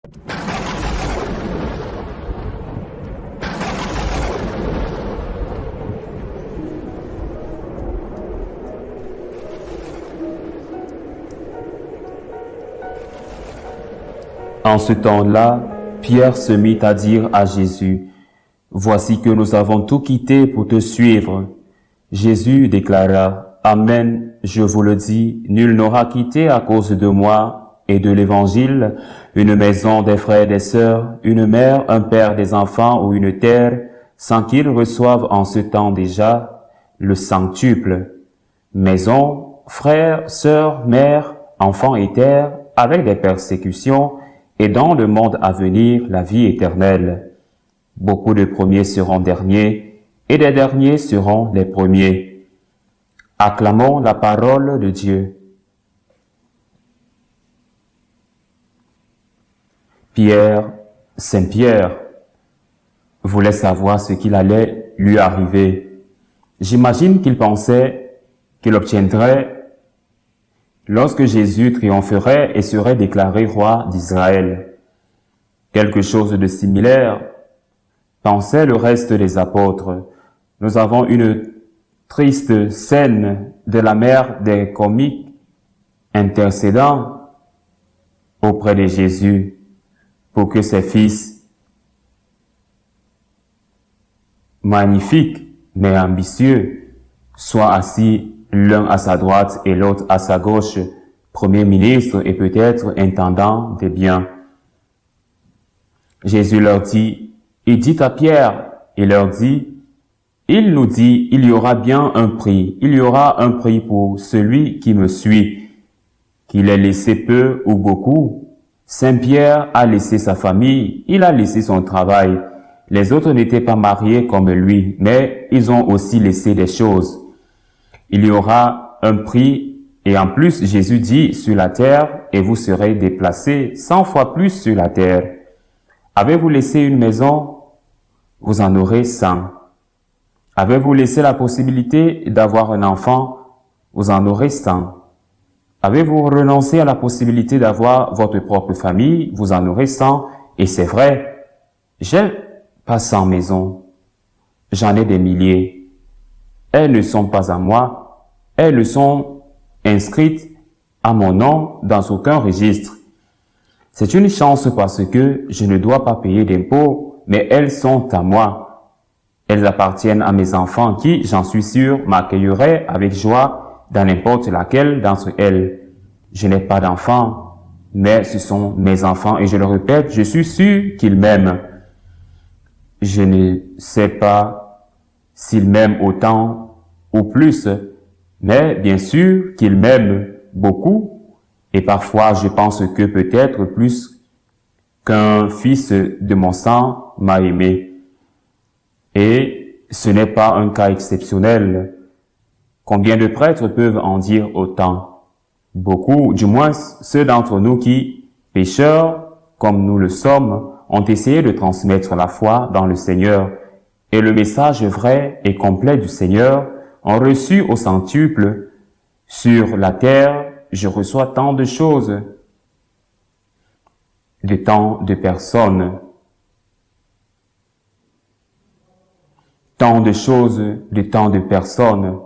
En ce temps-là, Pierre se mit à dire à Jésus, « Voici que nous avons tout quitté pour te suivre. » Jésus déclara, « Amen, je vous le dis, nul n'aura quitté à cause de moi et de l'Évangile une maison, des frères et des sœurs, une mère, un père, des enfants ou une terre, sans qu'il reçoive en ce temps déjà le centuple. Maison, frères, sœurs, mère, enfants et terre, avec des persécutions, et dans le monde à venir, la vie éternelle. Beaucoup de premiers seront derniers, et des derniers seront les premiers. » Acclamons la parole de Dieu. Pierre, Saint Pierre, voulait savoir ce qu'il allait lui arriver. J'imagine qu'il pensait qu'il obtiendrait lorsque Jésus triompherait et serait déclaré roi d'Israël. Quelque chose de similaire pensait le reste des apôtres. Nous avons une triste scène de la mère des comiques intercédant auprès de Jésus pour que ses fils magnifiques mais ambitieux soient assis l'un à sa droite et l'autre à sa gauche, premier ministre et peut-être intendant des biens. Jésus leur dit, il dit à Pierre, il leur dit, il nous dit, il y aura bien un prix, il y aura un prix pour celui qui me suit, qu'il ait laissé peu ou beaucoup. Saint Pierre a laissé sa famille, il a laissé son travail. Les autres n'étaient pas mariés comme lui, mais ils ont aussi laissé des choses. Il y aura un prix, et en plus, Jésus dit, sur la terre, et vous serez déplacés 100 fois plus sur la terre. Avez-vous laissé une maison? Vous en aurez 100. Avez-vous laissé la possibilité d'avoir un enfant? Vous en aurez 100. Avez-vous renoncé à la possibilité d'avoir votre propre famille? Vous en aurez 100. Et c'est vrai, j'ai pas 100 maisons. J'en ai des milliers. Elles ne sont pas à moi, elles sont inscrites à mon nom dans aucun registre. C'est une chance parce que je ne dois pas payer d'impôts, mais elles sont à moi. Elles appartiennent à mes enfants qui, j'en suis sûr, m'accueilleraient avec joie dans n'importe laquelle d'entre elles. Je n'ai pas d'enfants, mais ce sont mes enfants et je le répète, je suis sûr qu'ils m'aiment. Je ne sais pas s'il m'aime autant ou plus, mais bien sûr qu'il m'aime beaucoup, et parfois je pense que peut-être plus qu'un fils de mon sang m'a aimé. Et ce n'est pas un cas exceptionnel. Combien de prêtres peuvent en dire autant? Beaucoup, du moins ceux d'entre nous qui, pécheurs comme nous le sommes, ont essayé de transmettre la foi dans le Seigneur, et le message vrai et complet du Seigneur ont reçu au centuple. Sur la terre, je reçois tant de choses, de tant de personnes, tant de choses, de tant de personnes.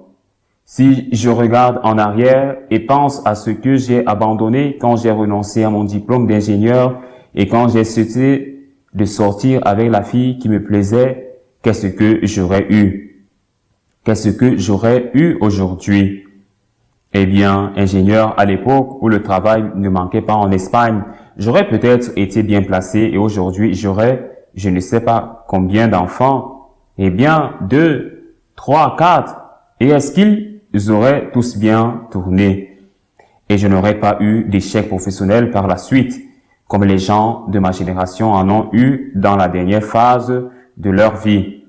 Si je regarde en arrière et pense à ce que j'ai abandonné quand j'ai renoncé à mon diplôme d'ingénieur et quand j'ai cessé de sortir avec la fille qui me plaisait, qu'est-ce que j'aurais eu? Qu'est-ce que j'aurais eu aujourd'hui? Eh bien, ingénieur à l'époque où le travail ne manquait pas en Espagne, j'aurais peut-être été bien placé et aujourd'hui j'aurais, je ne sais pas combien d'enfants. Eh bien, 2, 3, 4. Et est-ce qu'ils auraient tous bien tourné? Et je n'aurais pas eu d'échec professionnel par la suite, comme les gens de ma génération en ont eu dans la dernière phase de leur vie,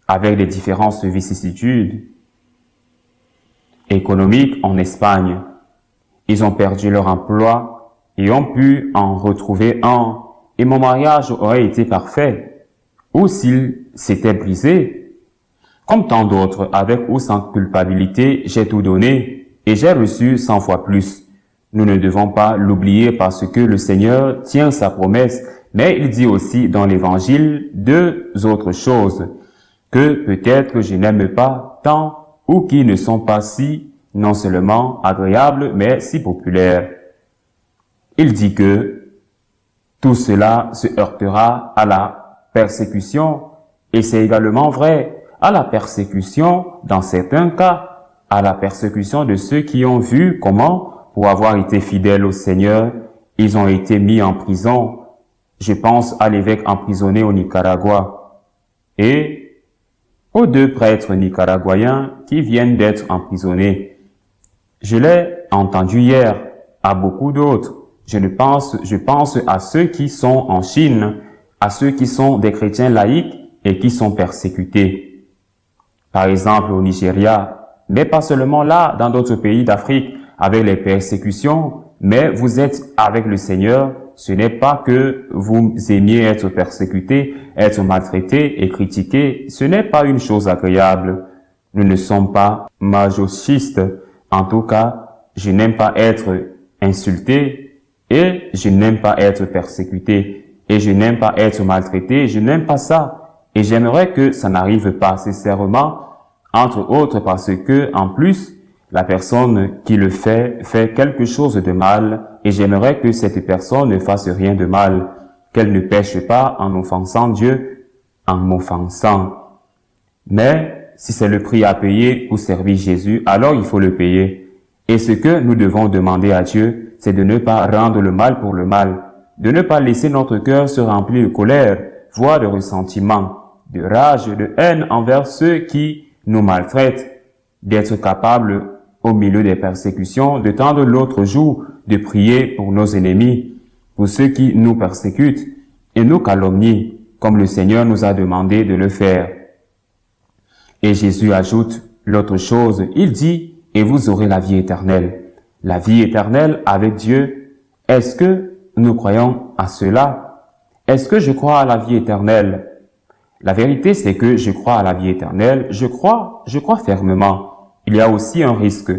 avec des différentes vicissitudes économiques en Espagne. Ils ont perdu leur emploi et ont pu en retrouver un, et mon mariage aurait été parfait. Ou s'il s'était brisé, comme tant d'autres, avec ou sans culpabilité, j'ai tout donné et j'ai reçu 100 fois plus. Nous ne devons pas l'oublier parce que le Seigneur tient sa promesse, mais il dit aussi dans l'Évangile deux autres choses que peut-être je n'aime pas tant ou qui ne sont pas si non seulement agréables, mais si populaires. Il dit que tout cela se heurtera à la persécution, et c'est également vrai, à la persécution, dans certains cas, à la persécution de ceux qui ont vu comment, pour avoir été fidèles au Seigneur, ils ont été mis en prison. Je pense à l'évêque emprisonné au Nicaragua et aux deux prêtres nicaraguayens qui viennent d'être emprisonnés. Je l'ai entendu hier, à beaucoup d'autres. Je pense à ceux qui sont en Chine, à ceux qui sont des chrétiens laïcs et qui sont persécutés. Par exemple au Nigeria, mais pas seulement là, dans d'autres pays d'Afrique, avec les persécutions, mais vous êtes avec le Seigneur. Ce n'est pas que vous aimiez être persécuté, être maltraité et critiqué. Ce n'est pas une chose agréable. Nous ne sommes pas masochistes. En tout cas, je n'aime pas être insulté et je n'aime pas être persécuté et je n'aime pas être maltraité. Je n'aime pas ça. Et j'aimerais que ça n'arrive pas sincèrement, entre autres parce que, en plus, la personne qui le fait quelque chose de mal et j'aimerais que cette personne ne fasse rien de mal, qu'elle ne pêche pas en offensant Dieu, en m'offensant. Mais si c'est le prix à payer pour servir Jésus, alors il faut le payer. Et ce que nous devons demander à Dieu, c'est de ne pas rendre le mal pour le mal, de ne pas laisser notre cœur se remplir de colère, voire de ressentiment, de rage, de haine envers ceux qui nous maltraitent, d'être capable au milieu des persécutions, de tendre l'autre jour, de prier pour nos ennemis, pour ceux qui nous persécutent et nous calomnient, comme le Seigneur nous a demandé de le faire. Et Jésus ajoute l'autre chose, il dit, et vous aurez la vie éternelle. La vie éternelle avec Dieu, est-ce que nous croyons à cela? Est-ce que je crois à la vie éternelle? La vérité, c'est que je crois à la vie éternelle, je crois fermement. Il y a aussi un risque,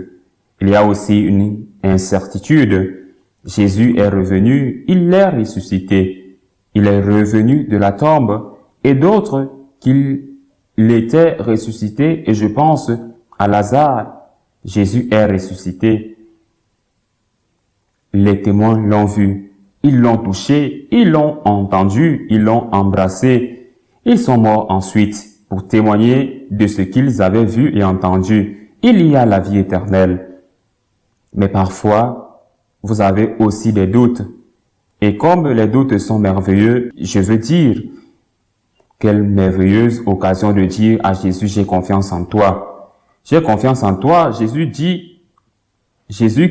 il y a aussi une incertitude. Jésus est revenu, il est ressuscité. Il est revenu de la tombe et d'autres qu'il était ressuscité et je pense à Lazare. Jésus est ressuscité. Les témoins l'ont vu, ils l'ont touché, ils l'ont entendu, ils l'ont embrassé. Ils sont morts ensuite pour témoigner de ce qu'ils avaient vu et entendu. Il y a la vie éternelle. Mais parfois, vous avez aussi des doutes. Et comme les doutes sont merveilleux, je veux dire, quelle merveilleuse occasion de dire à Jésus, j'ai confiance en toi. J'ai confiance en toi. Jésus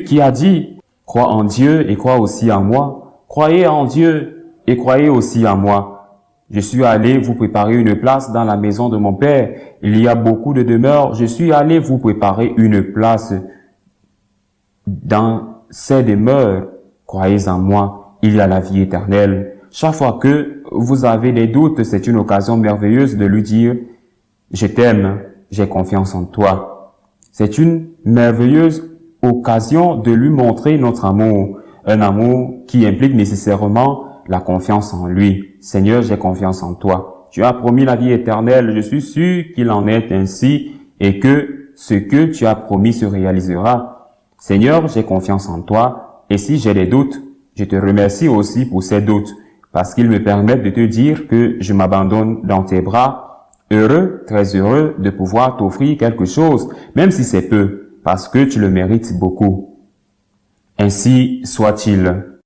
qui a dit, crois en Dieu et crois aussi en moi. Croyez en Dieu et croyez aussi en moi. Je suis allé vous préparer une place dans la maison de mon Père. Il y a beaucoup de demeures. Je suis allé vous préparer une place dans ces demeures. Croyez en moi, il y a la vie éternelle. Chaque fois que vous avez des doutes, c'est une occasion merveilleuse de lui dire, je t'aime, j'ai confiance en toi. C'est une merveilleuse occasion de lui montrer notre amour. Un amour qui implique nécessairement la confiance en lui. Seigneur, j'ai confiance en toi. Tu as promis la vie éternelle. Je suis sûr qu'il en est ainsi et que ce que tu as promis se réalisera. Seigneur, j'ai confiance en toi. Et si j'ai des doutes, je te remercie aussi pour ces doutes parce qu'ils me permettent de te dire que je m'abandonne dans tes bras. Heureux, très heureux de pouvoir t'offrir quelque chose, même si c'est peu, parce que tu le mérites beaucoup. Ainsi soit-il.